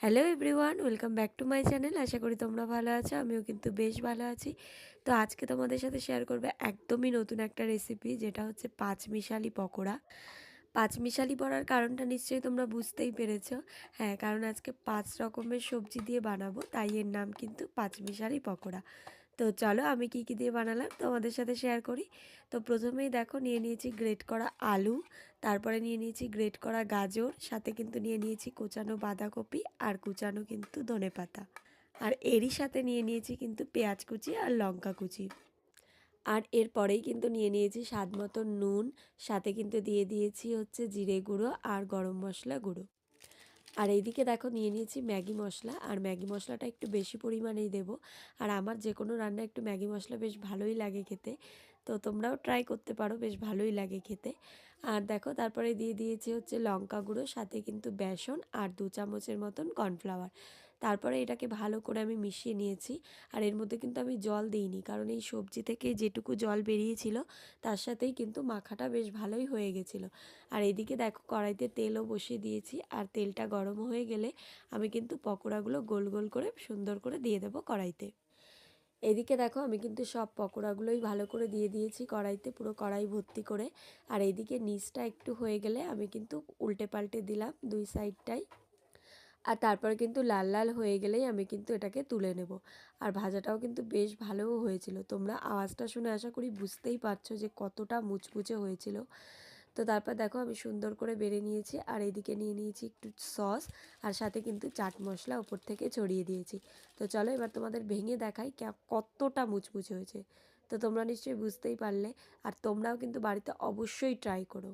Hello everyone, welcome back to my channel. আশা করি তোমরা ভালো আছো, আমিও কিন্তু বেশ ভালো আছি। তো আজকে তোমাদের সাথে শেয়ার করবে একদমই নতুন একটা রেসিপি, যেটা হচ্ছে পাঁচমিশালি পকোড়া। পাঁচমিশালি পড়ার কারণটা নিশ্চয়ই তোমরা বুঝতেই পেরেছো। হ্যাঁ, কারণ আজকে 5 রকমের সবজি দিয়ে বানাবো, তাই এর নাম কিন্তু পাঁচমিশালি পকোড়া। তো চলো আমি কি কি দিয়ে বানালাম তোমাদের সাথে শেয়ার করি। তো প্রথমেই দেখো নিয়ে নিয়েছি গ্রেট করা আলু, তারপরে নিয়ে নিয়েছি গ্রেট করা গাজর, সাথে কিন্তু নিয়ে নিয়েছি কুচানো বাঁধাকপি আর কুচানো কিন্তু ধনেপাতা। আর এরই সাথে নিয়ে নিয়েছি কিন্তু পেঁয়াজ কুচি আর লঙ্কা কুচি। আর এরপরেই কিন্তু নিয়ে নিয়েছি স্বাদ মতো নুন, সাথে কিন্তু দিয়ে দিয়েছি হচ্ছে জিরে গুঁড়ো আর গরম মশলা গুঁড়ো। আর এইদিকে দেখো নিয়ে নিয়েছি ম্যাগি মশলা, আর ম্যাগি মশলাটা একটু বেশি পরিমাণেই দেবো। আর আমার যে কোনো রান্না একটু ম্যাগি মশলা বেশ ভালোই লাগে খেতে, তো তোমরাও ট্রাই করতে পারো, বেশ ভালোই লাগে খেতে। আর দেখো তারপরে দিয়ে দিয়েছি হচ্ছে লঙ্কা গুঁড়ো, সাথে কিন্তু বেসন আর 2 চামচের মতন কর্নফ্লাওয়ার। তারপরে এটাকে ভালো করে আমি মিশিয়ে নিয়েছি। আর এর মধ্যে কিন্তু আমি জল দিইনি, কারণ এই সবজি থেকে যেটুকু জল বেরিয়েছিল তার সাথেই কিন্তু মাখাটা বেশ ভালোই হয়ে গেছিলো। আর এদিকে দেখো কড়াইতে তেলও বসিয়ে দিয়েছি, আর তেলটা গরম হয়ে গেলে আমি কিন্তু পকোড়াগুলো গোল গোল করে সুন্দর করে দিয়ে দেবো কড়াইতে। এদিকে দেখো আমি কিন্তু সব পকোড়াগুলোই ভালো করে দিয়ে দিয়েছি কড়াইতে, পুরো কড়াই ভর্তি করে। আর এইদিকে নিচটা একটু হয়ে গেলে আমি কিন্তু উল্টে পাল্টে দিলাম দুই সাইডটাই। আর তারপরে কিন্তু লাল লাল হয়ে গেলেই আমি কিন্তু এটাকে তুলে নেব। আর ভাজাটাও কিন্তু বেশ ভালোও হয়েছিল, তোমরা আওয়াজটা শুনে আশা করি বুঝতেই পারছো যে কতটা মুচমুচে হয়েছিল। তো তারপর দেখো আমি সুন্দর করে বেড়ে নিয়েছি, আর এদিকে নিয়ে নিয়েছি একটু সস, আর সাথে কিন্তু চাট মশলা ওপর থেকে ছড়িয়ে দিয়েছি। তো চলো এবার তোমাদের ভেঙে দেখাই কতটা মুচমুচে হয়েছে। তো তোমরা নিশ্চয়ই বুঝতেই পারলে, আর তোমরাও কিন্তু বাড়িতে অবশ্যই ট্রাই করো।